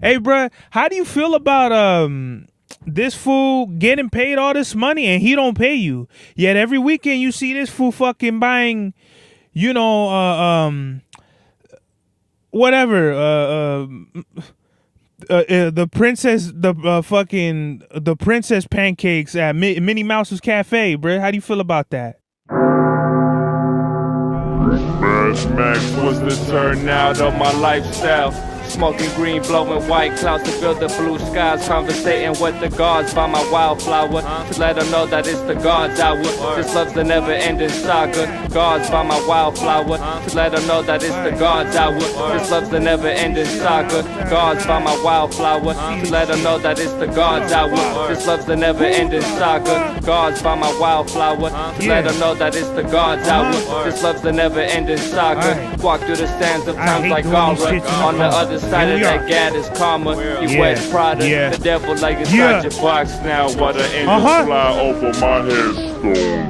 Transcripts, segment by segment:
Hey, bruh, how do you feel about this fool getting paid all this money and he don't pay you? Yet every weekend you see this fool fucking buying, you know, whatever, the princess, the princess pancakes at Minnie Mouse's Cafe, bruh. How do you feel about that? Mad Max was the turnout of my lifestyle. Smoking green, blowing white clouds to build the blue skies. Conversating with the gods by my wildflower to let them know that it's the God's hour. This love's the never-ending saga. Gods by my wildflower to let them know that it's the God's hour. This love's the never-ending saga. Gods by my wildflower to let them know that it's the God's hour. This love's the never-ending saga. Gods by my wildflower to let them know that it's the God's hour. This love's the never-ending saga. Walk through the stands of times like Gara. On the other side of that gad is karma. You wear Prada, the devil like inside your box now. What an angel fly over my headstone.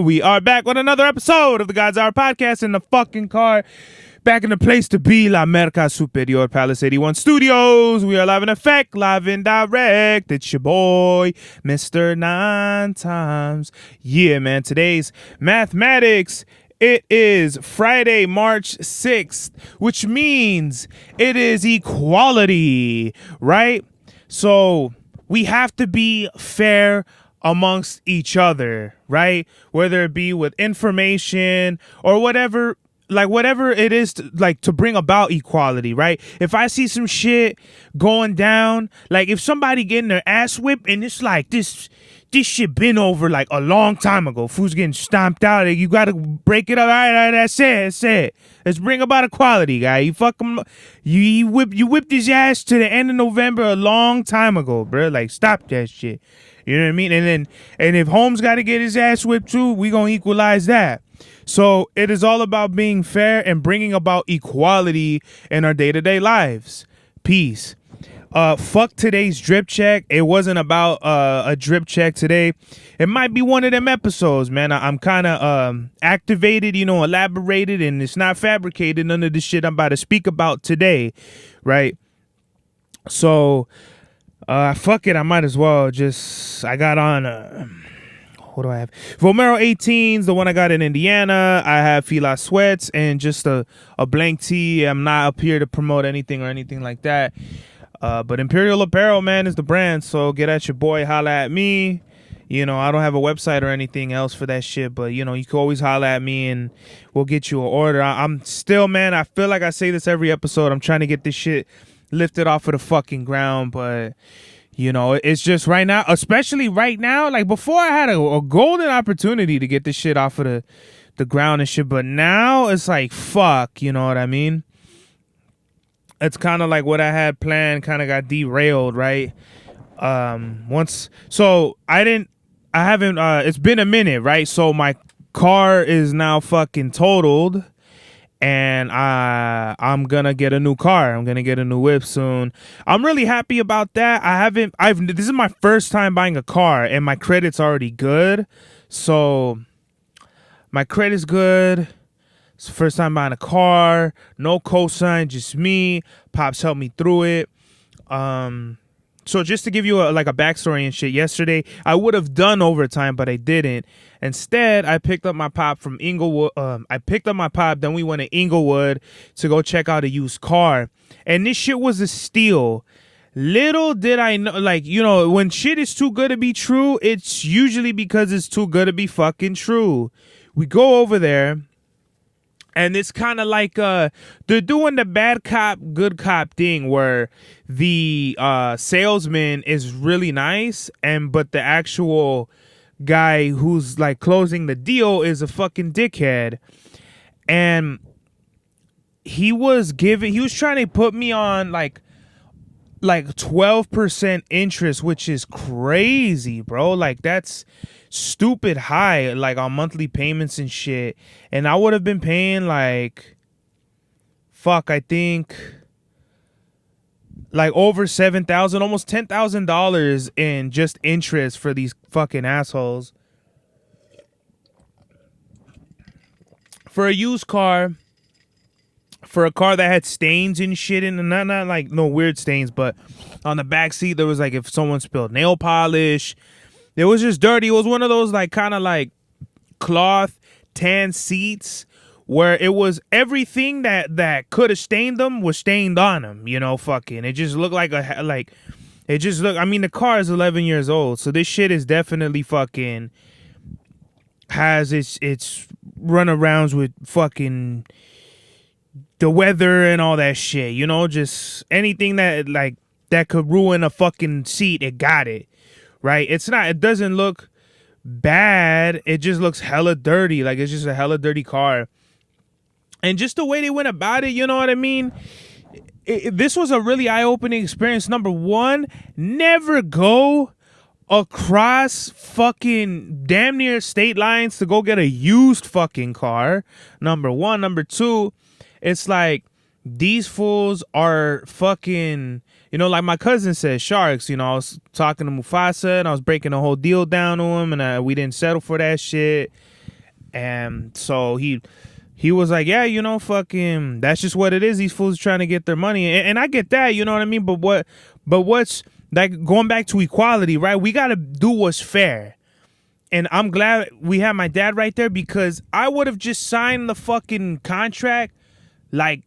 We are back with another episode of the God's Hour podcast in the fucking car. Back in the place to be, La Merca Superior Palace 81 Studios. We are live in effect, live and direct. It's your boy, Mr. Nine Times. Yeah, man, today's mathematics. It is Friday, March 6th, which means it is equality, right? So we have to be fair amongst each other, right? Whether it be with information or whatever, like whatever it is to bring about equality, right? If I see some shit going down, like if somebody getting their ass whipped and it's like this shit been over like a long time ago. Fools getting stomped out. You got to break it up. All right, that's it. Let's bring about equality, guy. You fuck him. You whipped his ass to the end of November a long time ago, bro. Like, stop that shit. You know what I mean? And if Holmes got to get his ass whipped too, we gonna equalize that. So it is all about being fair and bringing about equality in our day-to-day lives. Peace. Fuck today's drip check. It wasn't about a drip check today. It might be one of them episodes, man. I'm kind of activated, elaborated, and it's not fabricated. None of the shit I'm about to speak about today, right? So, fuck it. I might as well I got on. What do I have? Vomero 18s, the one I got in Indiana. I have Fila Sweats and just a blank tee. I'm not up here to promote anything or anything like that. But Imperial Apparel, man, is the brand. So get at your boy, holla at me. I don't have a website or anything else for that shit. But, you can always holla at me and we'll get you an order. I'm still, man, I feel like I say this every episode. I'm trying to get this shit lifted off of the fucking ground. But, it's just right now, especially right now. Like before I had a golden opportunity to get this shit off of the ground and shit. But now it's like, fuck, you know what I mean? It's kind of like what I had planned kind of got derailed, right? It's been a minute, right? So my car is now fucking totaled and I'm gonna get a new car. I'm gonna get a new whip soon. I'm really happy about that. This is my first time buying a car and my credit's already good. So my credit's good. It's the first time buying a car, no cosign, just me. Pops helped me through it. So just to give you a backstory and shit, yesterday I would have done overtime, but I didn't. Instead, I picked up my pop from Inglewood. Then we went to Inglewood to go check out a used car. And this shit was a steal. Little did I know, when shit is too good to be true, it's usually because it's too good to be fucking true. We go over there. And it's kind of like they're doing the bad cop, good cop thing where the salesman is really nice, but the actual guy who's like closing the deal is a fucking dickhead. And he was trying to put me on like 12% interest, which is crazy, bro. Like that's stupid high, like on monthly payments and shit. And I would have been paying I think like over $7,000, almost $10,000 in just interest for these fucking assholes for a used car for a car that had stains and shit in, and not like no weird stains, but on the back seat there was like if someone spilled nail polish. It was just dirty. It was one of those like kind of like cloth tan seats where it was everything that could have stained them was stained on them. You know, fucking. It just looked like it just looked. I mean, the car is 11 years old, so this shit is definitely fucking has its runarounds with fucking the weather and all that shit, you know, just anything that like that could ruin a fucking seat, it got it, right? It doesn't look bad, it just looks hella dirty, like it's just a hella dirty car. And just the way they went about it, you know what I mean? This was a really eye-opening experience. Number one, never go across fucking damn near state lines to go get a used fucking car. Number one. Number two, it's like these fools are fucking, you know, like my cousin said, sharks. You know, I was talking to Mufasa and I was breaking the whole deal down to him, and we didn't settle for that shit. And so he was like, yeah, you know, fucking, that's just what it is. These fools are trying to get their money. And I get that, you know what I mean? But what's like going back to equality, right? We got to do what's fair. And I'm glad we have my dad right there, because I would have just signed the fucking contract like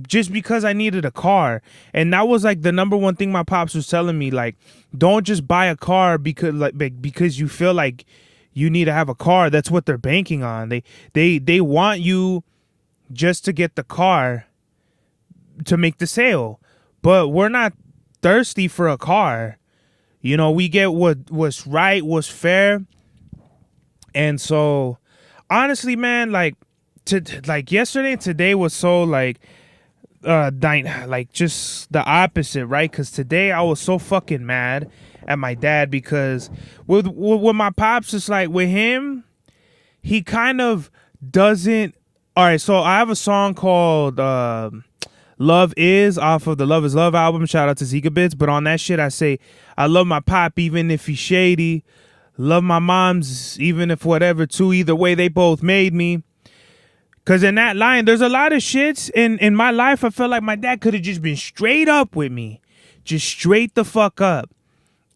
just because I needed a car. And that was like the number one thing my pops was telling me, like, don't just buy a car because you feel like you need to have a car. That's what they're banking on. They want you just to get the car to make the sale. But we're not thirsty for a car. You know, we get what was right, what's fair. And so honestly, man, like yesterday and today was so like just the opposite, right? Because today I was so fucking mad at my dad, because with my pops, it's like with him, he kind of doesn't. All right, so I have a song called Love Is off of the Love Is Love album. Shout out to Zika Bits. But on that shit, I say, I love my pop even if he's shady. Love my moms even if whatever too. Either way, they both made me. Because in that line, there's a lot of shits in my life. I felt like my dad could have just been straight up with me. Just straight the fuck up.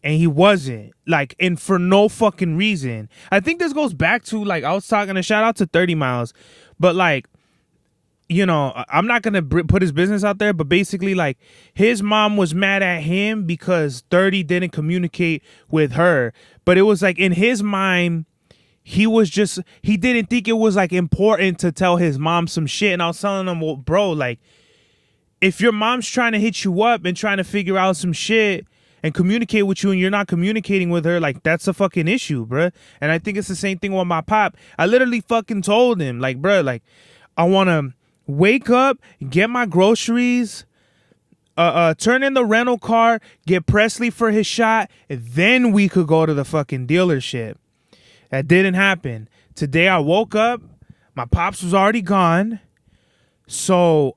And he wasn't. Like, and for no fucking reason. I think this goes back to, like, I was talking to, shout out to 30 Miles. But, like, you know, I'm not going to put his business out there. But basically, like, his mom was mad at him because 30 didn't communicate with her. But it was, like, in his mind, he didn't think it was, like, important to tell his mom some shit. And I was telling him, well, bro, like, if your mom's trying to hit you up and trying to figure out some shit and communicate with you and you're not communicating with her, like, that's a fucking issue, bruh. And I think it's the same thing with my pop. I literally fucking told him, like, bruh, like, I want to wake up, get my groceries, turn in the rental car, get Presley for his shot, and then we could go to the fucking dealership. That didn't happen. Today I woke up, my pops was already gone, so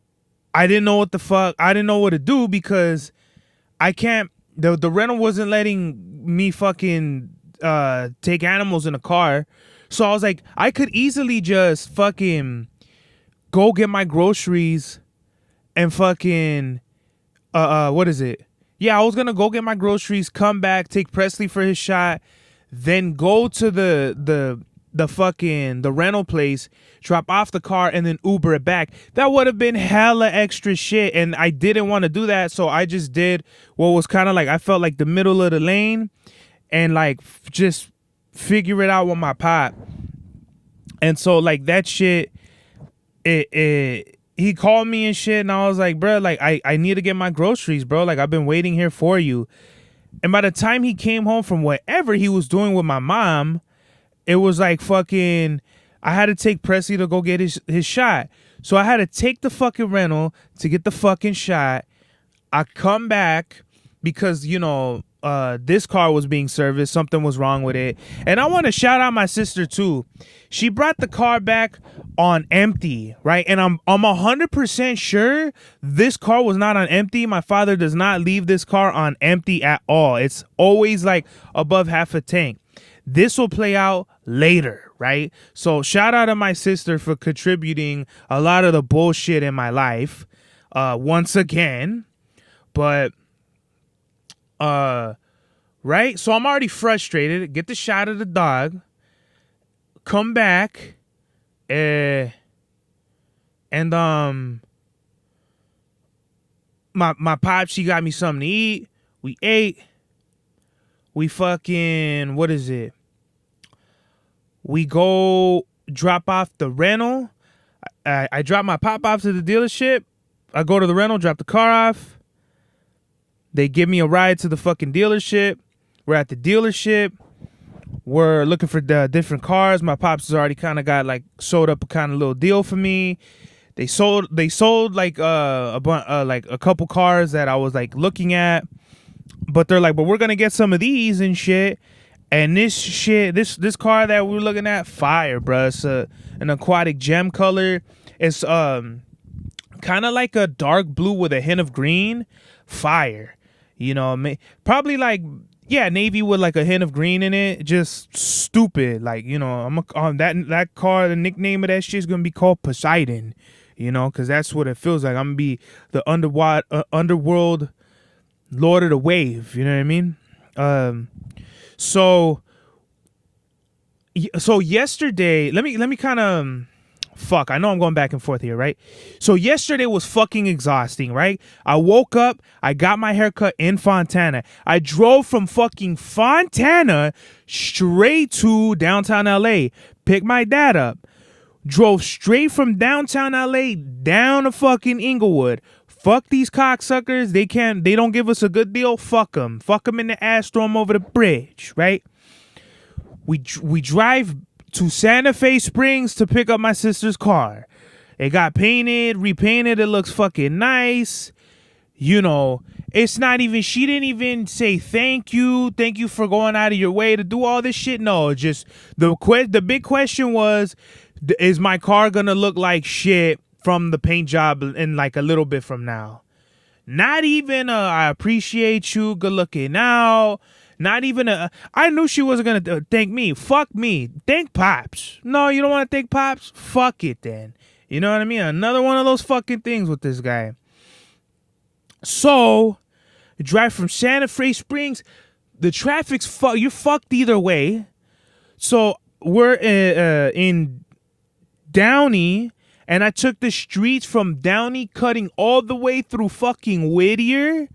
I didn't know what to do, because I can't. The rental wasn't letting me fucking take animals in a car. So I was like, I could easily just fucking go get my groceries and fucking what is it? Yeah, I was gonna go get my groceries, come back, take Presley for his shot, then go to the rental place, drop off the car, and then Uber it back. That would have been hella extra shit, and I didn't want to do that, so I just did what was kind of like, I felt like the middle of the lane, and like just figure it out with my pop. And so like that shit, he called me and shit, and I was like, bro, like I need to get my groceries, bro. Like, I've been waiting here for you. And by the time he came home from whatever he was doing with my mom, it was like fucking, I had to take Presley to go get his shot. So I had to take the fucking rental to get the fucking shot. I come back because, you know, this car was being serviced. Something was wrong with it. And I want to shout out my sister too. She brought the car back on empty, right? And I'm 100% sure this car was not on empty. My father does not leave this car on empty at all. It's always like above half a tank. This will play out later, right? So shout out to my sister for contributing a lot of the bullshit in my life once again. But right? So I'm already frustrated. Get the shot of the dog. Come back. And my pop, she got me something to eat. We ate. We fucking, what is it? We go drop off the rental. I drop my pop off to the dealership. I go to the rental, drop the car off. They give me a ride to the fucking dealership. We're at the dealership. We're looking for the different cars. My pops has already kind of got like sold up a kind of little deal for me. They sold like a couple cars that I was like looking at, but they're like, but we're gonna get some of these and shit. And this car that we were looking at, fire, bro. It's an aquatic gem color. It's kind of like a dark blue with a hint of green, fire. You know, probably like. Yeah, navy with like a hint of green in it. Just stupid. Like, you know, that car, the nickname of that shit is going to be called Poseidon. You know, because that's what it feels like. I'm going to be the underworld lord of the wave. You know what I mean? So yesterday, let me kind of... Fuck, I know I'm going back and forth here, right? So yesterday was fucking exhausting, right? I woke up, I got my haircut in Fontana. I drove from fucking Fontana straight to downtown LA, picked my dad up, drove straight from downtown LA down to fucking Inglewood. Fuck these cocksuckers. They don't give us a good deal. Fuck them in the ass, throw them over the bridge, right? We drive to Santa Fe Springs to pick up my sister's car. It got painted, repainted. It looks fucking nice. You know, it's not even, she didn't even say thank you for going out of your way to do all this shit. No, just the big question was, is my car gonna look like shit from the paint job in like a little bit from now? Not even I appreciate you, good looking out. Not even I knew she wasn't going to thank me. Fuck me. Thank Pops. No, you don't want to thank Pops? Fuck it then. You know what I mean? Another one of those fucking things with this guy. So, drive from Santa Fe Springs. The traffic's you're fucked either way. So, we're in Downey, and I took the streets from Downey, cutting all the way through fucking Whittier.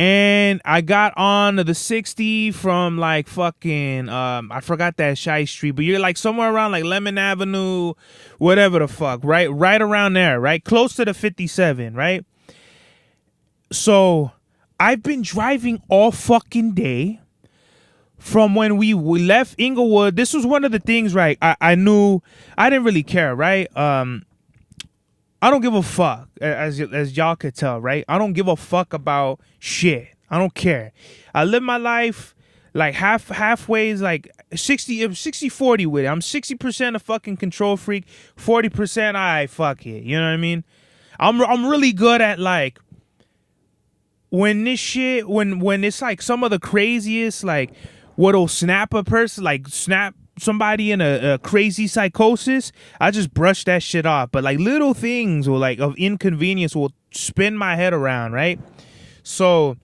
And I got on the 60 from like fucking, I forgot that Shy Street, but you're like somewhere around like Lemon Avenue, whatever the fuck, right? Right around there, right? Close to the 57, right? So I've been driving all fucking day from when we left Inglewood. This was one of the things, right? I knew, I didn't really care, right? I don't give a fuck, as y'all could tell, right? I don't give a fuck about shit. I don't care. I live my life like halfway, like 60-40 with it. I'm 60% a fucking control freak, 40% I fuck it. You know what I mean? I'm really good at like when this shit, when it's like some of the craziest, like what'll snap a person, like snap somebody in a crazy psychosis, I just brush that shit off. But like little things will like of inconvenience will spin my head around, right? So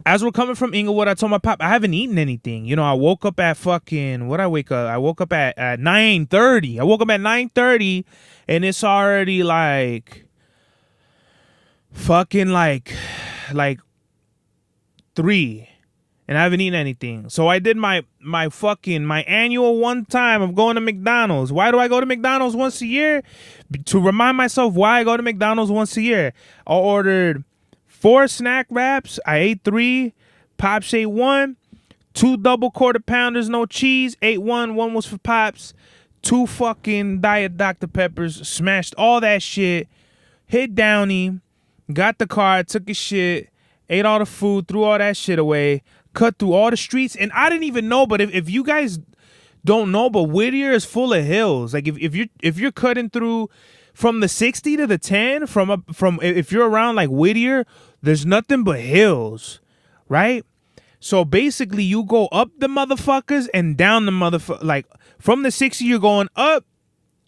as we're coming from Inglewood, I told my pop I haven't eaten anything. You know, I woke up at fucking I woke up at 9:30. I woke up at 9:30 and it's already like fucking like 3. And I haven't eaten anything. So I did my annual one time of going to McDonald's. Why do I go to McDonald's once a year? To remind myself why I go to McDonald's once a year. I ordered 4 snack wraps. I ate 3. Pops ate 1. 2 double quarter pounders, no cheese. Ate 1. 1 was for Pops. 2 fucking Diet Dr. Peppers. Smashed all that shit. Hit Downey. Got the car. Took a shit. Ate all the food. Threw all that shit away. Cut through all the streets, and I didn't even know. But if you guys don't know, but Whittier is full of hills. Like if you're cutting through from the 60 to the 10, from if you're around like Whittier, there's nothing but hills, right? So basically, you go up the motherfuckers and down the motherfucker. Like from the 60, you're going up,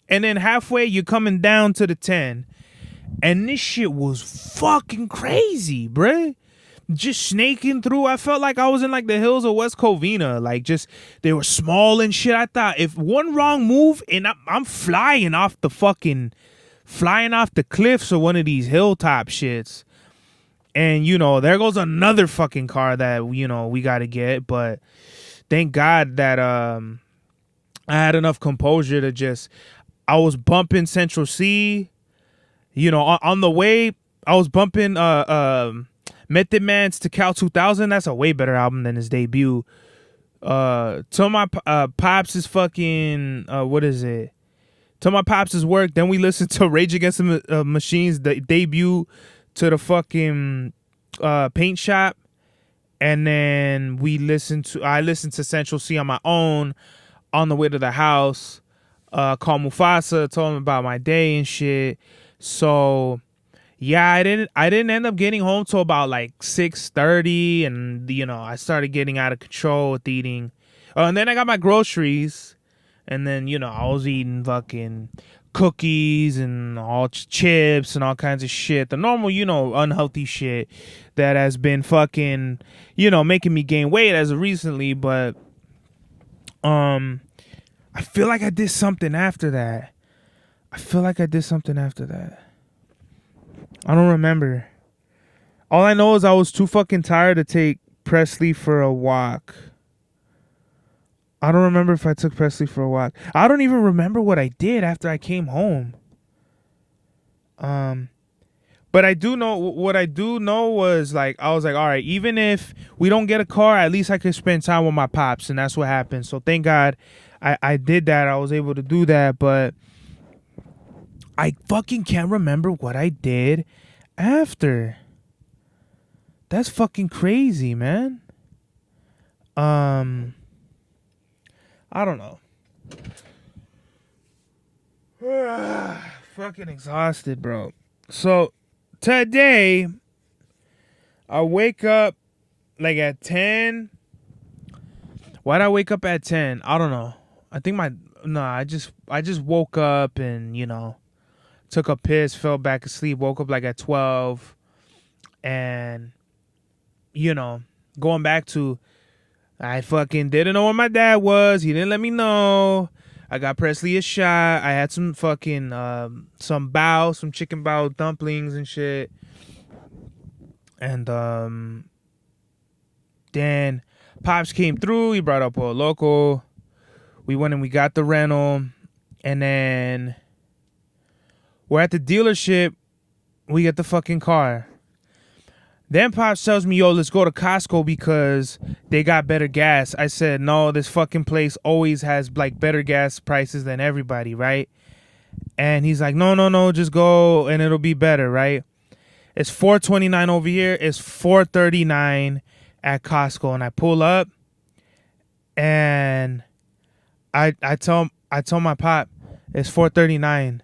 and then halfway you're coming down to the 10. And this shit was fucking crazy, bruh. Just snaking through. I felt like I was in like the hills of West Covina. Like just they were small and shit. I thought if one wrong move and I'm flying off the cliffs of one of these hilltop shits. And, you know, there goes another fucking car that, you know, we got to get. But thank God that I had enough composure to just, I was bumping Central C. You know, on the way, I was bumping Method Man's To Cal 2000. That's a way better album than his debut. Till my Pops is fucking, what is it? Till my Pops' work. Then we listened to Rage Against the Machine's debut to the fucking Paint Shop, and then I listened to Central C on my own on the way to the house. Called Mufasa, told him about my day and shit. So yeah, I didn't end up getting home till about like 6:30, and you know I started getting out of control with eating. And then I got my groceries, and then you know I was eating fucking cookies and all chips and all kinds of shit, the normal, you know, unhealthy shit that has been fucking, you know, making me gain weight as of recently. But I feel like I did something after that. I don't remember. All I know is I was too fucking tired to take Presley for a walk. I don't remember if I took Presley for a walk. I don't even remember what I did after I came home. But I do know, what I do know was like, I was like, all right, even if we don't get a car, at least I could spend time with my pops. And that's what happened. So thank God I did that. I was able to do that. But I fucking can't remember what I did after. That's fucking crazy, man. I don't know. Fucking exhausted, bro. So today I wake up like at 10. Why'd I wake up at 10? I don't know. I just woke up and, you know, took a piss, fell back asleep, woke up like at 12. And, you know, going back to, I fucking didn't know where my dad was. He didn't let me know. I got Presley a shot. I had some fucking, some chicken bao dumplings and shit. And, then Pops came through. He brought up a local. We went and we got the rental. And then we're at the dealership. We get the fucking car. Then Pops tells me, yo, let's go to Costco because they got better gas. I said, no, this fucking place always has like better gas prices than everybody, right? And he's like, no, just go and it'll be better, right? It's $4.29 over here. It's $4.39 at Costco. And I pull up and I tell my pop it's $4.39.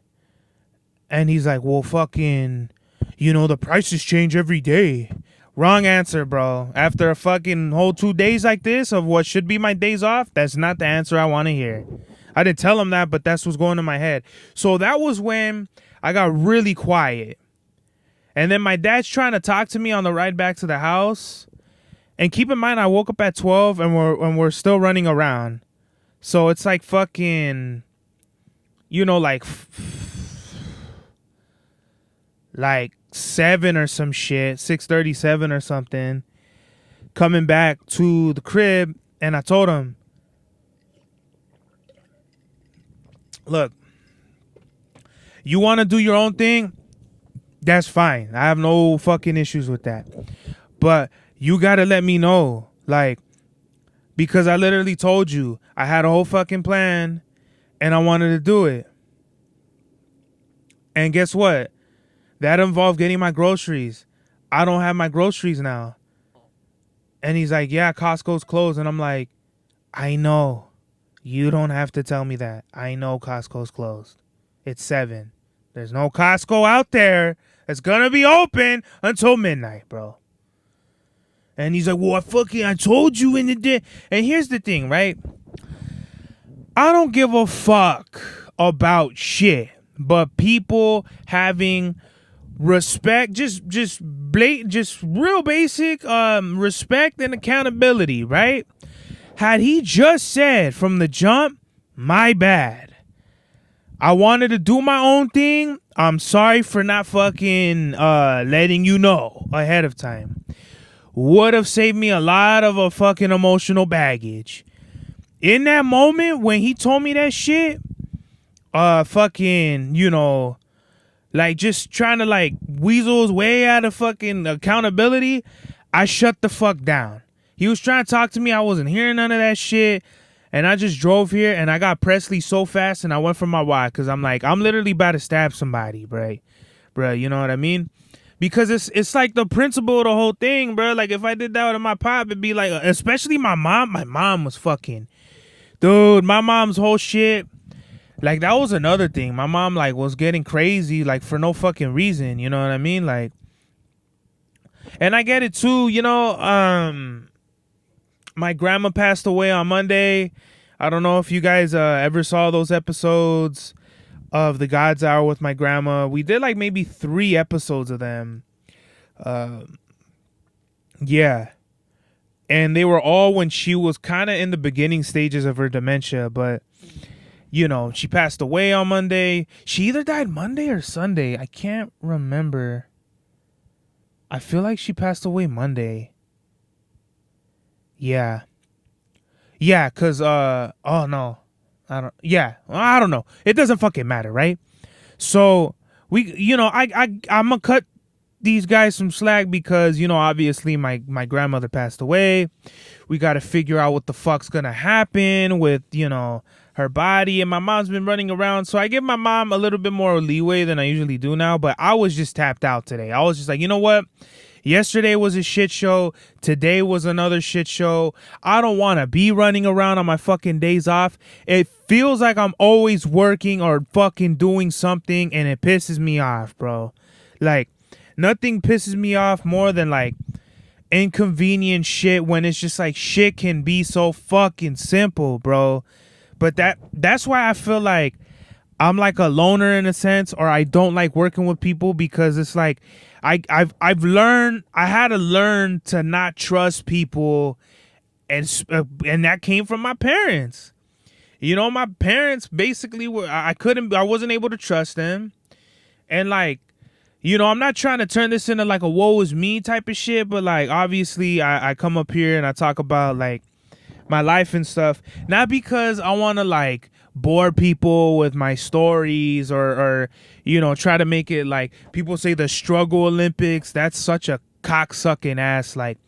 And he's like, well, fucking, you know, the prices change every day. Wrong answer, bro. After a fucking whole 2 days like this of what should be my days off, that's not the answer I want to hear. I didn't tell him that, but that's what's going in my head. So that was when I got really quiet. And then my dad's trying to talk to me on the ride back to the house. And keep in mind, I woke up at 12 and we're still running around. So it's like fucking, you know, like 7 or some shit, 6:37 or something, coming back to the crib. And I told him, look, you want to do your own thing? That's fine. I have no fucking issues with that. But you got to let me know, like, because I literally told you I had a whole fucking plan and I wanted to do it. And guess what? That involved getting my groceries. I don't have my groceries now. And he's like, yeah, Costco's closed. And I'm like, I know. You don't have to tell me that. I know Costco's closed. It's 7. There's no Costco out there that's going to be open until midnight, bro. And he's like, well, I told you in the day. And here's the thing, right? I don't give a fuck about shit, but people having respect, just real basic respect and accountability, right? Had he just said from the jump, my bad, I wanted to do my own thing, I'm sorry for not fucking letting you know ahead of time, would have saved me a lot of a fucking emotional baggage. In that moment when he told me that shit, fucking, you know, like just trying to like weasel his way out of fucking accountability, I shut the fuck down. He was trying to talk to me. I wasn't hearing none of that shit. And I just drove here and I got Presley so fast and I went for my wide because I'm like, I'm literally about to stab somebody, bruh, you know what I mean? Because it's like the principle of the whole thing, bro. Like if I did that with my pop, it'd be like, especially my mom was fucking, dude, my mom's whole shit. Like that was another thing. My mom like was getting crazy, like for no fucking reason. You know what I mean? Like, and I get it too. You know, my grandma passed away on Monday. I don't know if you guys ever saw those episodes of the God's Hour with my grandma. We did like maybe 3 episodes of them. Yeah. And they were all when she was kind of in the beginning stages of her dementia, but you know, she passed away on Monday. She either died Monday or Sunday. I can't remember. I feel like she passed away Monday. Yeah. Yeah, because, oh no. I don't know. It doesn't fucking matter, right? So, I'm going to cut these guys some slack because, you know, obviously my grandmother passed away. We got to figure out what the fuck's going to happen with, you know, her body, and my mom's been running around, so I give my mom a little bit more leeway than I usually do now, but I was just tapped out today. I was just like, you know what? Yesterday was a shit show. Today was another shit show. I don't want to be running around on my fucking days off. It feels like I'm always working or fucking doing something, and it pisses me off, bro. Like, nothing pisses me off more than, like, inconvenient shit when it's just like shit can be so fucking simple, bro. But that's why I feel like I'm like a loner in a sense, or I don't like working with people, because it's like I've learned, I had to learn to not trust people, and that came from my parents. You know, my parents basically were, I wasn't able to trust them, and like, you know, I'm not trying to turn this into like a woe is me type of shit, but like obviously I come up here and I talk about like my life and stuff, not because I want to like bore people with my stories or you know, try to make it like people say the struggle Olympics. That's such a cocksucking ass like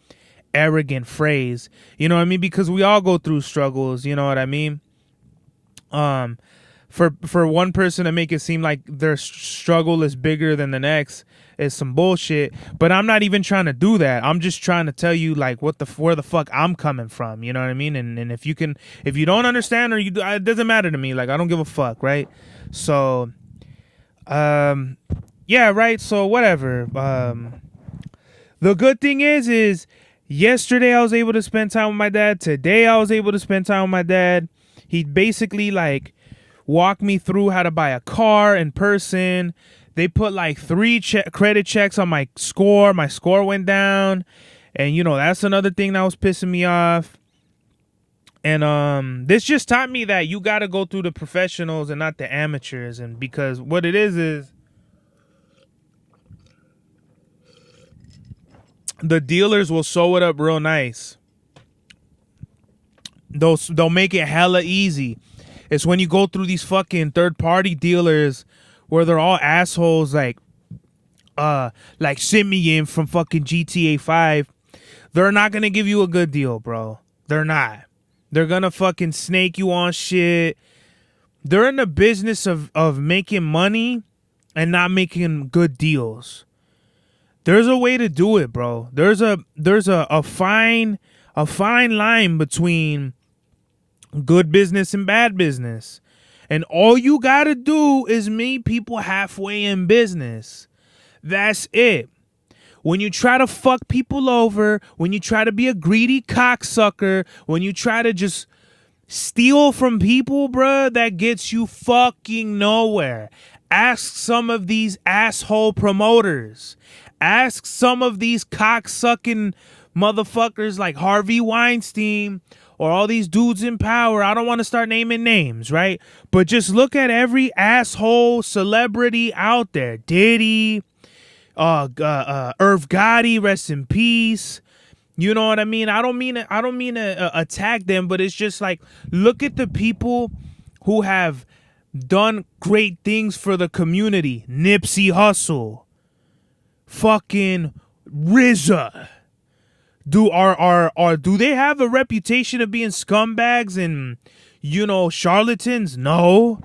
arrogant phrase, you know what I mean? Because we all go through struggles, you know what I mean? For one person to make it seem like their struggle is bigger than the next is some bullshit. But I'm not even trying to do that. I'm just trying to tell you like where the fuck I'm coming from. You know what I mean? And if you don't understand, or it doesn't matter to me. Like, I don't give a fuck, right? So, yeah, right. So whatever. The good thing is yesterday I was able to spend time with my dad. Today I was able to spend time with my dad. He basically like walked me through how to buy a car in person. They put like 3 credit checks on my score. My score went down. And, you know, that's another thing that was pissing me off. And this just taught me that you got to go through the professionals and not the amateurs. And because what it is the dealers will sew it up real nice. They'll make it hella easy. It's when you go through these fucking third-party dealers where they're all assholes, like Simeon from fucking GTA 5. They're not gonna give you a good deal, bro. They're not. They're gonna fucking snake you on shit. They're in the business of making money and not making good deals. There's a way to do it, bro. There's a fine line between good business and bad business. And all you gotta do is meet people halfway in business. That's it. when you try to fuck people over, when you try to be a greedy cocksucker, when you try to just steal from people, bruh, that gets you fucking nowhere. Ask some of these asshole promoters. Ask some of these cocksucking motherfuckers like Harvey Weinstein or all these dudes in power. I don't want to start naming names, right? But just look at every asshole celebrity out there. Diddy, Irv Gotti, rest in peace. You know what I mean? I don't mean to attack them, but it's just like, look at the people who have done great things for the community. Nipsey Hussle, fucking RZA. Do they have a reputation of being scumbags and, you know, charlatans? No.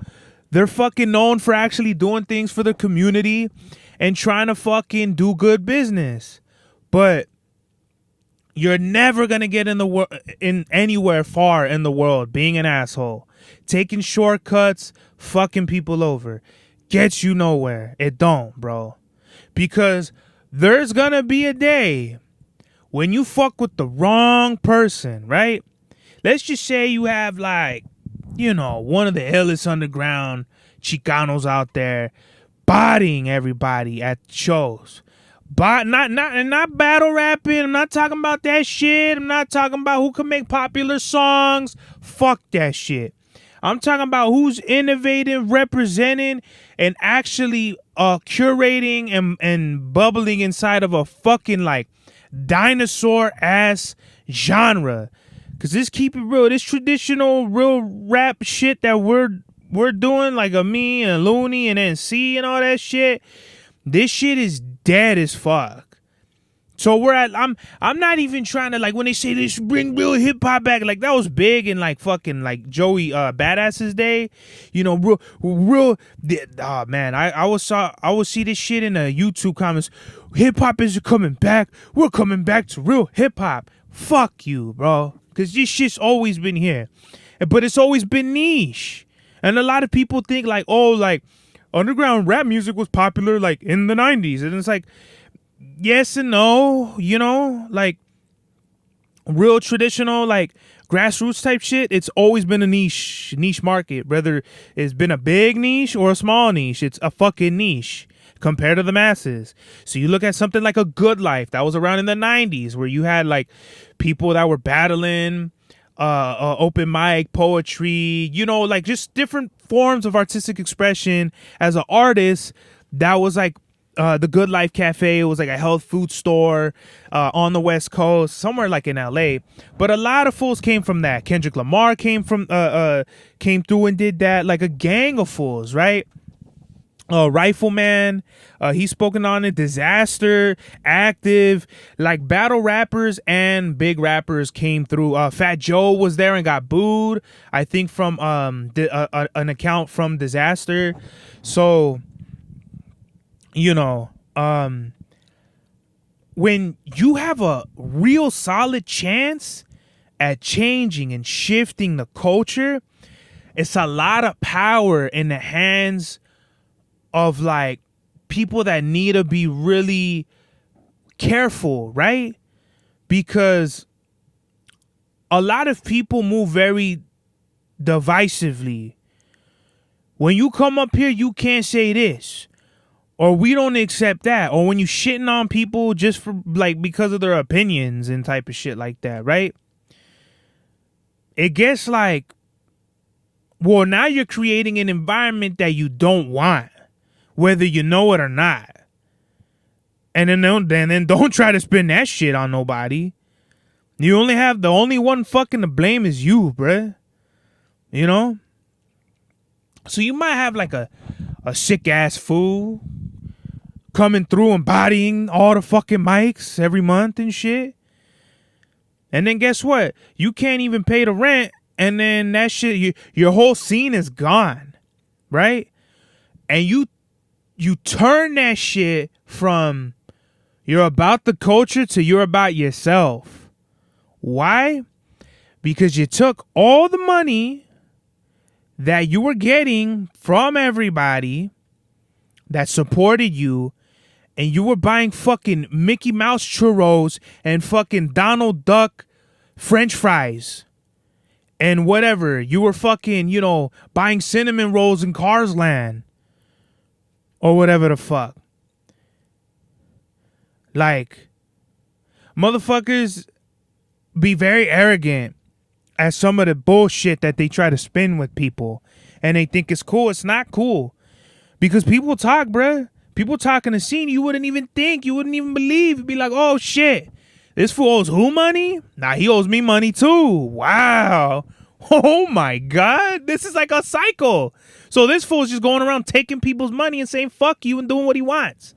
They're fucking known for actually doing things for the community and trying to fucking do good business. But you're never gonna get in anywhere far in the world being an asshole. Taking shortcuts, fucking people over, gets you nowhere. It don't, bro. Because there's gonna be a day when you fuck with the wrong person, right? Let's just say you have, like, you know, one of the illest underground Chicanos out there bodying everybody at shows. But not battle rapping. I'm not talking about that shit. I'm not talking about who can make popular songs. Fuck that shit. I'm talking about who's innovating, representing, and actually curating and bubbling inside of a fucking, like, dinosaur ass genre. Cause this, keep it real, this traditional real rap shit that we're doing, like a me and Looney and NC and all that shit, this shit is dead as fuck. So I'm not even trying to, like, when they say they should bring real hip hop back, like, that was big in, like, fucking, like, Joey Badass's day, you know, real. Oh man, I would see this shit in the YouTube comments. Hip hop is coming back. We're coming back to real hip hop. Fuck you, bro, because this shit's always been here, but it's always been niche. And a lot of people think, like, oh, like, underground rap music was popular, like, in the 90s, and it's like, yes and no, you know, like, real traditional, like, grassroots type shit, it's always been a niche market. Whether it's been a big niche or a small niche, it's a fucking niche compared to the masses. So you look at something like A Good Life that was around in the 90s, where you had, like, people that were battling open mic, poetry, you know, like, just different forms of artistic expression as an artist. That was like the Good Life Cafe. It was like a health food store on the West Coast, somewhere like in LA. But a lot of fools came from that. Kendrick Lamar came through and did that. Like a gang of fools, right? Rifleman, he's spoken on it. Disaster, Active, like, battle rappers and big rappers came through. Fat Joe was there and got booed, I think, from an account from Disaster. So, you know, when you have a real solid chance at changing and shifting the culture, it's a lot of power in the hands of, like, people that need to be really careful, right? Because a lot of people move very divisively. When you come up here, you can't say this, or we don't accept that, or when you shitting on people just for, like, because of their opinions and type of shit like that, right? It gets like, well, now you're creating an environment that you don't want, whether you know it or not. And then don't try to spin that shit on nobody. You only have, the only one fucking to blame is you, bruh. You know? So you might have, like, a sick ass fool coming through and bodying all the fucking mics every month and shit. And then guess what? You can't even pay the rent, and then that shit, your whole scene is gone, right? And you turn that shit from you're about the culture to you're about yourself. Why? Because you took all the money that you were getting from everybody that supported you, and you were buying fucking Mickey Mouse churros and fucking Donald Duck French fries and whatever, you were fucking, you know, buying cinnamon rolls in Cars Land or whatever the fuck. Like, motherfuckers be very arrogant at some of the bullshit that they try to spin with people, and they think it's cool. It's not cool, because people talk, bruh. People talk in the scene you wouldn't even think, you wouldn't even believe. You'd be like, oh shit, this fool owes who money? Nah, he owes me money too. Wow. Oh my God, this is like a cycle. So this fool's just going around taking people's money and saying fuck you and doing what he wants.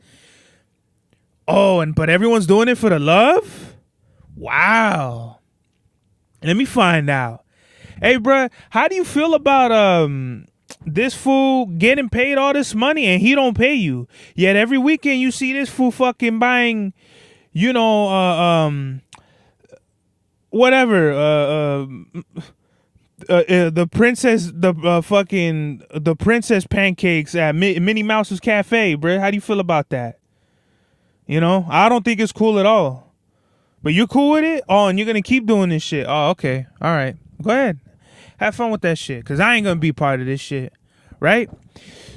Oh, but everyone's doing it for the love? Wow. Let me find out. Hey, bruh, how do you feel about this fool getting paid all this money and he don't pay you? Yet every weekend you see this fool fucking buying, you know, whatever, the princess pancakes at Minnie Mouse's Cafe, bruh. How do you feel about that? You know, I don't think it's cool at all. But you're cool with it? Oh, and you're going to keep doing this shit? Oh, okay. All right. Go ahead. Have fun with that shit, because I ain't going to be part of this shit. Right?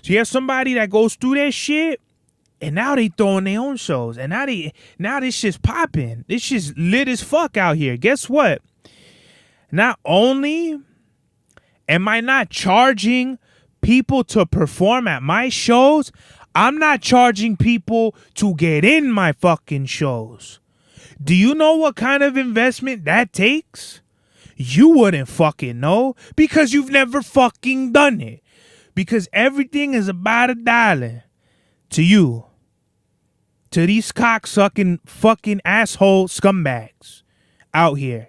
So you have somebody that goes through that shit, and now they throwing their own shows. And now this shit's popping. This shit's lit as fuck out here. Guess what? Not only am I not charging people to perform at my shows, I'm not charging people to get in my fucking shows. Do you know what kind of investment that takes? You wouldn't fucking know, because you've never fucking done it. Because everything is about $1 to you. To these cocksucking fucking asshole scumbags out here.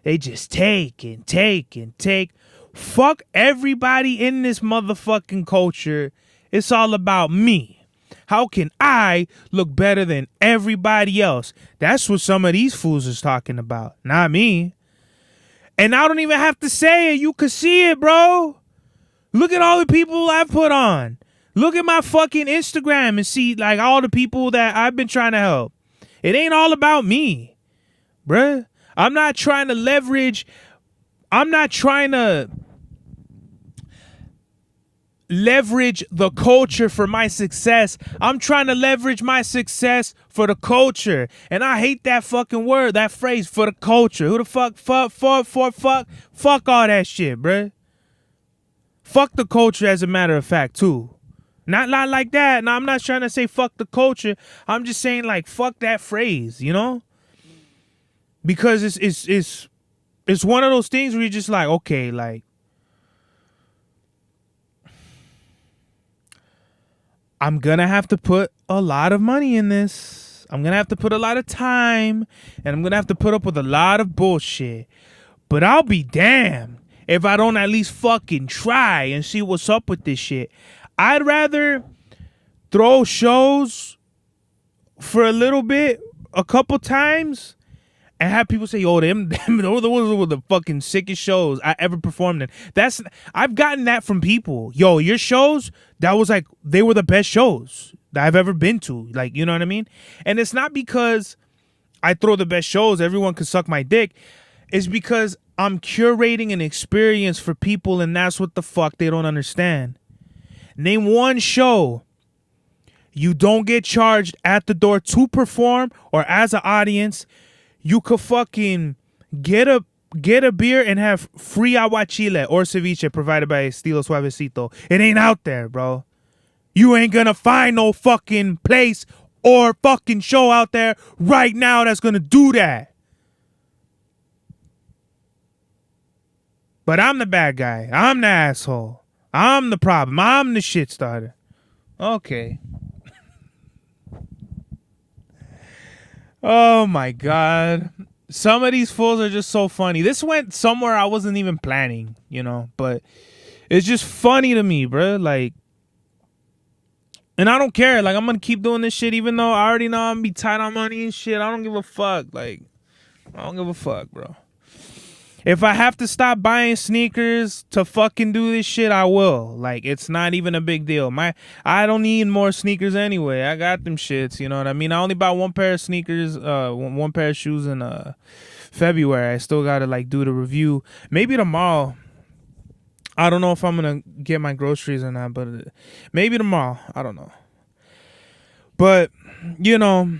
They just take and take and take. Fuck everybody in this motherfucking culture. It's all about me. How can I look better than everybody else? That's what some of these fools is talking about, not me. And I don't even have to say it. You can see it, bro. Look at all the people I've put on. Look at my fucking Instagram and see like all the people that I've been trying to help. It ain't all about me, bruh. I'm not trying to leverage the culture for my success. I'm trying to leverage my success for the culture. And I hate that fucking word, that phrase, for the culture. Who the fuck all that shit, bruh. Fuck the culture, as a matter of fact, too. Not like that. No, I'm not trying to say fuck the culture. I'm just saying like fuck that phrase, you know? Because it's one of those things where you're just like, okay, like, I'm gonna have to put a lot of money in this. I'm gonna have to put a lot of time, and I'm gonna have to put up with a lot of bullshit. But I'll be damned if I don't at least fucking try and see what's up with this shit. I'd rather throw shows for a little bit, a couple times, and have people say, "Yo, those were the fucking sickest shows I ever performed in." I've gotten that from people. Yo, your shows, that was like, they were the best shows that I've ever been to. Like, you know what I mean? And it's not because I throw the best shows, everyone can suck my dick. It's because I'm curating an experience for people, and that's what the fuck they don't understand. Name one show you don't get charged at the door to perform, or as an audience, you could fucking get a beer and have free aguachile or ceviche provided by Estilo Suavecito. It ain't out there, bro. You ain't gonna find no fucking place or fucking show out there right now that's gonna do that. But I'm the bad guy. I'm the asshole. I'm the problem. I'm the shit starter. Okay. Oh my God. Some of these fools are just so funny. This went somewhere I wasn't even planning, you know, but it's just funny to me, bro. Like, and I don't care. Like, I'm going to keep doing this shit even though I already know I'm going to be tight on money and shit. I don't give a fuck. Like, I don't give a fuck, bro. If I have to stop buying sneakers to fucking do this shit, I will. Like, it's not even a big deal. I don't need more sneakers anyway. I got them shits, you know what I mean? I only bought one pair of sneakers, one pair of shoes in February. I still gotta like do the review. Maybe tomorrow. I don't know if I'm gonna get my groceries or not, but maybe tomorrow. I don't know. But, you know,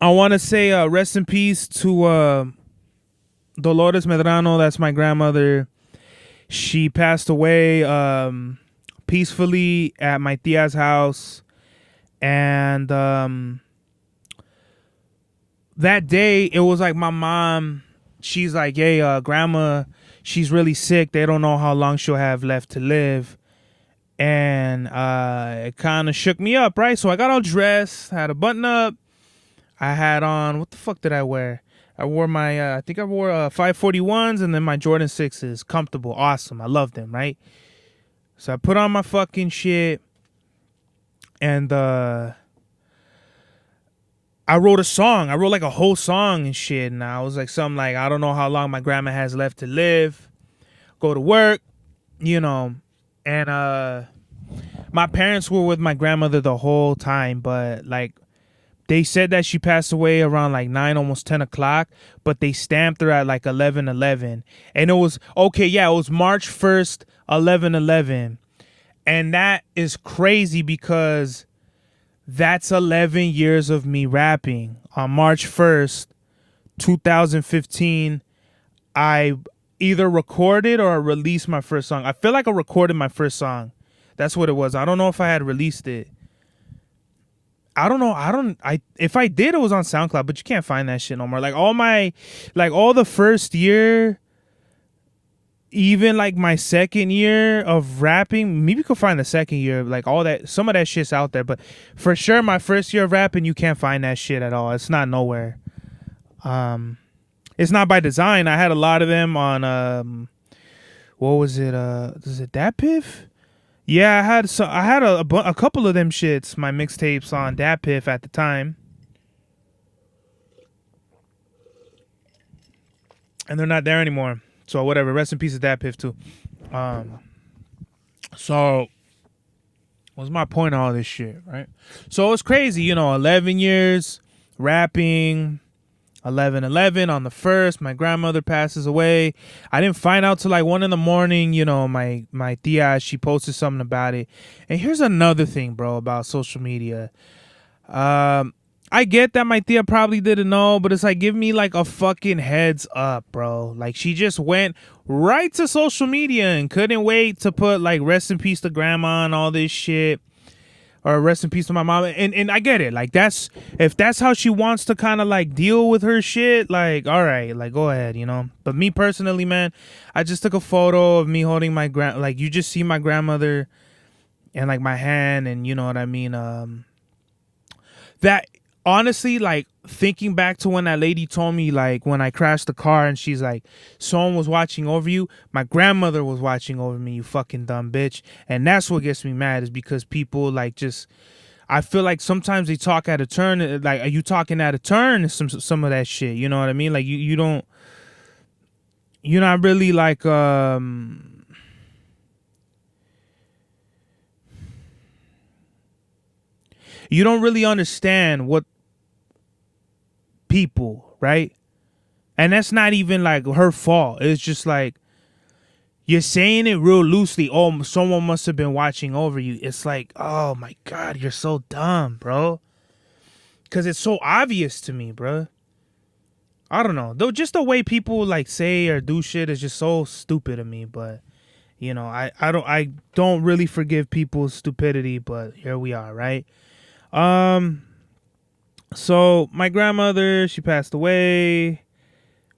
I want to say rest in peace to Dolores Medrano. That's my grandmother. She passed away peacefully at my tia's house. And that day, it was like my mom, she's like, hey, grandma, she's really sick. They don't know how long she'll have left to live. And it kind of shook me up, right? So I got all dressed, had a button up. I had on, what the fuck did I wear? I wore my, I think I wore 541s and then my Jordan 6s. Comfortable, awesome. I love them, right? So I put on my fucking shit. And I wrote a song. I wrote like a whole song and shit. And I was like something like, I don't know how long my grandma has left to live. Go to work, you know. And my parents were with my grandmother the whole time. But like, they said that she passed away around like 9, almost 10 o'clock. But they stamped her at like 11:11. And it was, okay, yeah, it was March 1st, 11:11. And that is crazy because that's 11 years of me rapping. On March 1st, 2015, I either recorded or released my first song. I feel like I recorded my first song. That's what it was. I don't know if I had released it. I don't know. If I did, it was on SoundCloud, but you can't find that shit no more. Like all the first year, even like my second year of rapping, maybe you could find the second year, like all that, some of that shit's out there, but for sure my first year of rapping, you can't find that shit at all. It's not nowhere. It's not by design. I had a lot of them on what was it? Is it DatPiff? Yeah, I had a couple of them shits, my mixtapes on DatPiff at the time. And they're not there anymore. So whatever, rest in peace of DatPiff too. So what's my point of all this shit, right? So it's crazy, you know, 11 years rapping, 11:11 on the 1st, my grandmother passes away. I didn't find out till like 1 a.m, you know, my tia, she posted something about it. And here's another thing, bro, about social media. I get that my tia probably didn't know, but it's like, give me like a fucking heads up, bro. Like, she just went right to social media and couldn't wait to put like rest in peace to grandma and all this shit. Or rest in peace to my mom. And I get it. Like, if that's how she wants to kind of like deal with her shit, like, all right, like, go ahead, you know. But me personally, man, I just took a photo of me holding my like, you just see my grandmother and like my hand, and you know what I mean. That honestly, like, thinking back to when that lady told me, like, when I crashed the car and she's like, someone was watching over you, my grandmother was watching over me, you fucking dumb bitch. And that's what gets me mad, is because people like just, I feel like sometimes they talk out of turn. Like, are you talking out of turn? Some of that shit, you know what I mean? Like, you don't, you're not really like you don't really understand what people, right? And that's not even like her fault. It's just like, you're saying it real loosely. Oh, someone must have been watching over you. It's like, oh my God, you're so dumb, bro. Because it's so obvious to me, bro. I don't know. Though, just the way people like say or do shit is just so stupid to me. But you know, I don't really forgive people's stupidity. But here we are, right? So my grandmother, she passed away.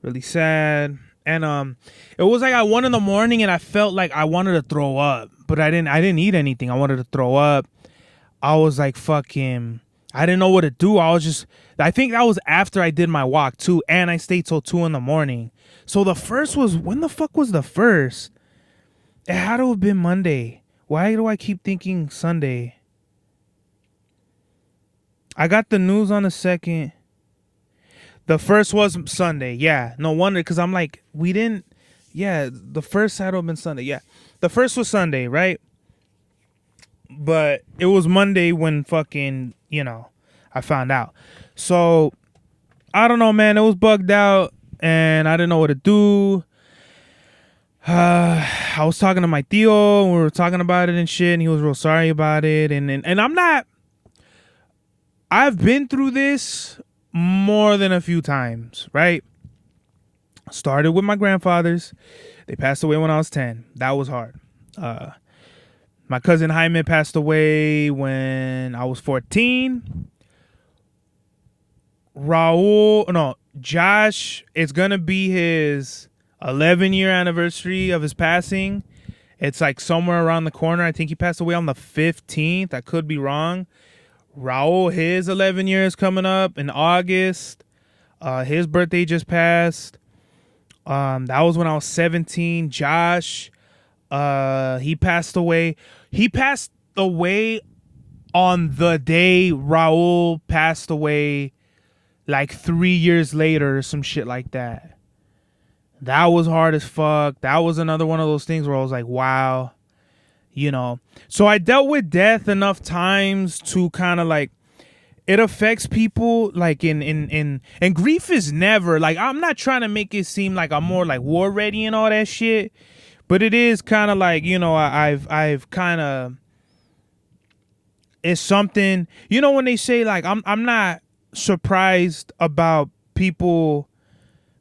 Really sad. And it was like at 1 a.m, and I felt like I wanted to throw up, but I didn't eat anything. I wanted to throw up. I was like fucking, I didn't know what to do. I think that was after I did my walk too, and I stayed till 2 a.m. So the first was, when the fuck was the first? It had to have been Monday. Why do I keep thinking Sunday? I got the news on the 2nd. The first was Sunday. Yeah, no wonder, because I'm like, we didn't. Yeah, the first had to have been Sunday. Yeah, the first was Sunday, right? But it was Monday when fucking, I found out. So I don't know, man. It was bugged out, and I didn't know what to do. I was talking to my tío, and we were talking about it and shit, and he was real sorry about it. And I'm not. I've been through this more than a few times, right? Started with my grandfathers. They passed away when I was 10. That was hard. My cousin Jaime passed away when I was 14. Josh, it's going to be his 11-year anniversary of his passing. It's like somewhere around the corner. I think he passed away on the 15th. I could be wrong. Raul, his 11 years coming up in August. His birthday just passed. That was when I was 17. Josh, he passed away. He passed away on the day Raul passed away, like 3 years later or some shit like that. That was hard as fuck. That was another one of those things where I was like, wow. So I dealt with death enough times to kind of like, it affects people like and grief is never like, I'm not trying to make it seem like I'm more like war ready and all that shit, but it is kind of like, I've kind of, it's something, when they say like, I'm not surprised about people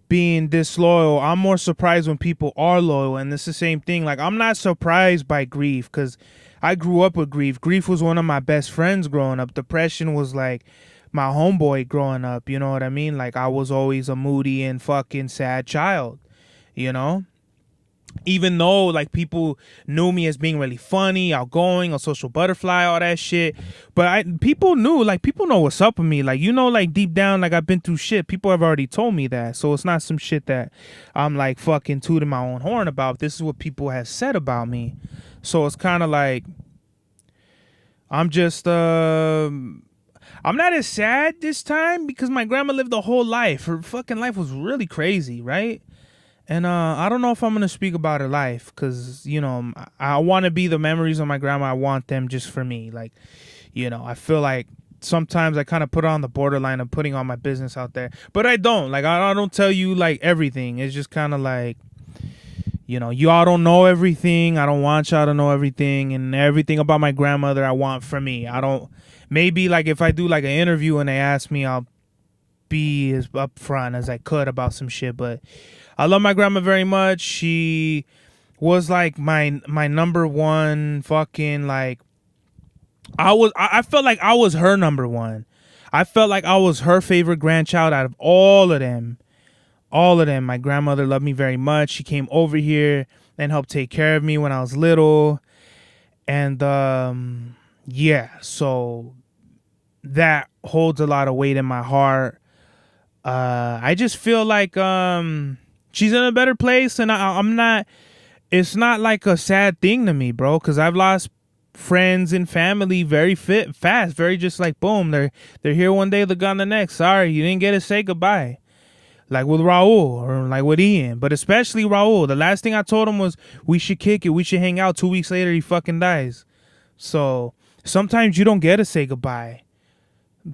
being disloyal. I'm more surprised when people are loyal, and it's the same thing. Like, I'm not surprised by grief because I grew up with grief. Grief was one of my best friends growing up. Depression was like my homeboy growing up. You know what I mean? Like, I was always a moody and fucking sad child, even though like people knew me as being really funny, outgoing, a social butterfly, all that shit. But people know what's up with me. Like, like deep down, like I've been through shit. People have already told me that. So it's not some shit that I'm like fucking tooting my own horn about. This is what people have said about me. So it's kind of like, I'm just, I'm not as sad this time because my grandma lived a whole life. Her fucking life was really crazy, right? And I don't know if I'm going to speak about her life because, I want to be the memories of my grandma. I want them just for me. Like, I feel like sometimes I kind of put on the borderline of putting all my business out there. But I don't. Like, I don't tell you, like, everything. It's just kind of like, y'all don't know everything. I don't want y'all to know everything. And everything about my grandmother I want for me. I don't. Maybe, like, if I do, like, an interview and they ask me, I'll be as upfront as I could about some shit. But I love my grandma very much. She was like my number one fucking like, I felt like I was her number one. I felt like I was her favorite grandchild out of all of them. All of them. My grandmother loved me very much. She came over here and helped take care of me when I was little. And yeah, so that holds a lot of weight in my heart. I just feel like she's in a better place, and I'm not. It's not like a sad thing to me, bro, because I've lost friends and family very fast, very just like boom. They're here one day, they're gone the next. Sorry, you didn't get to say goodbye. Like with Raul or like with Ian, but especially Raul. The last thing I told him was we should kick it, we should hang out. 2 weeks later, he fucking dies. So sometimes you don't get to say goodbye.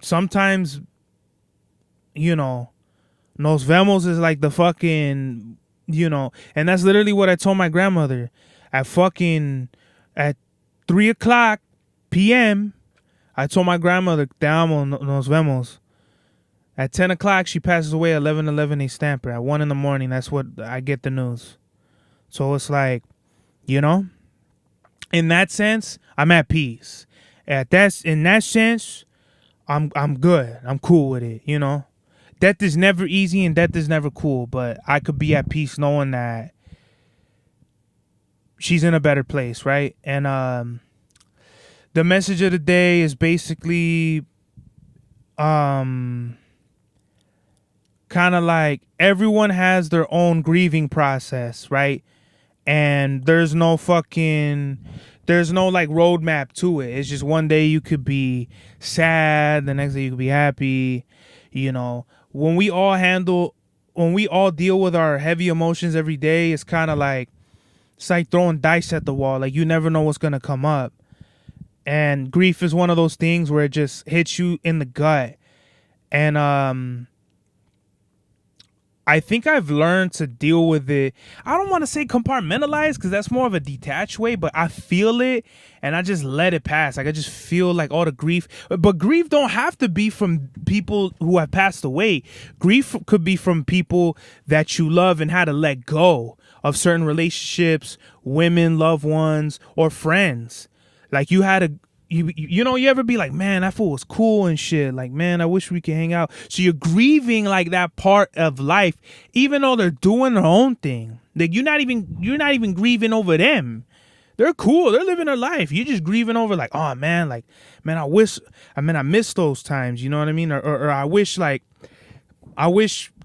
Sometimes, Nos vemos is like the fucking, and that's literally what I told my grandmother at 3:00 p.m. I told my grandmother, te amo, nos vemos. At 10 o'clock, she passes away at 11:11 a stamper. At 1 a.m, that's what I get the news. So it's like, in that sense, I'm at peace. In that sense, I'm good. I'm cool with it, Death is never easy and death is never cool, but I could be at peace knowing that she's in a better place, right? And the message of the day is basically kind of like everyone has their own grieving process, right? And there's no like roadmap to it. It's just one day you could be sad, the next day you could be happy, when we all deal with our heavy emotions every day, it's kind of like, it's like throwing dice at the wall. Like, you never know what's going to come up. And grief is one of those things where it just hits you in the gut. And I think I've learned to deal with it. I don't want to say compartmentalize, because that's more of a detached way, but I feel it and I just let it pass. Like, I just feel like all the grief. But grief don't have to be from people who have passed away. Grief could be from people that you love and had to let go of certain relationships, women, loved ones, or friends. Like, you had to, you know, you ever be like, man, that fool was cool and shit. Like, man, I wish we could hang out. So you're grieving like that part of life, even though they're doing their own thing. Like, you're not even grieving over them. They're cool. They're living their life. You're just grieving over like, oh man, like, man, I miss those times. You know what I mean? Or I wish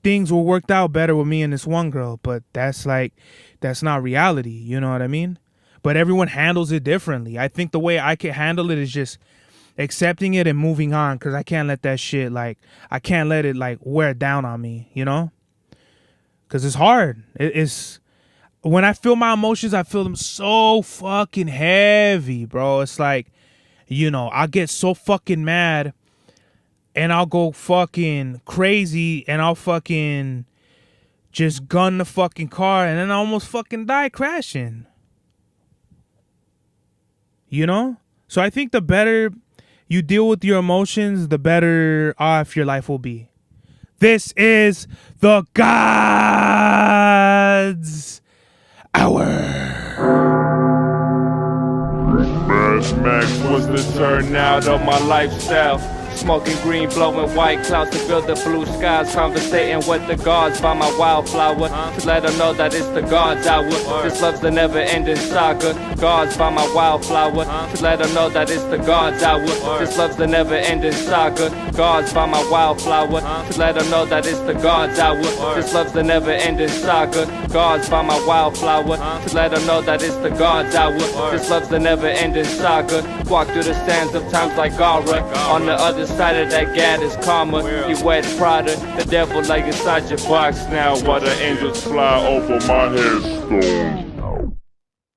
things were worked out better with me and this one girl. But that's not reality. You know what I mean? But everyone handles it differently. I think the way I can handle it is just accepting it and moving on, because I can't let that shit, like, I can't let it, like, wear down on me, you know? Because it's hard. It's when I feel my emotions, I feel them so fucking heavy, bro. It's like, you know, I get so fucking mad and I'll go fucking crazy and I'll fucking just gun the fucking car and then I almost fucking die crashing. You know? So I think the better you deal with your emotions, the better off your life will be. This is the God's Hour. Mad Max was the turnout of my lifestyle. Smoking green, blowing white clouds to build the blue skies. Conversating with the gods by my wildflower to let them know that it's the God's hour. This love's the never-ending saga. Gods by my wildflower to let them know that it's the God's hour. This love's the never-ending saga. Gods by my wildflower to let them know that it's the God's hour. This love's the never-ending saga. Gods by my wildflower to let them know that it's the God's hour. This love's the never-ending saga. Walk through the sands of times like Gara. On the other side of that gad is karma. You wet Prada, the devil lay inside your box now while the angels fly over my headstone.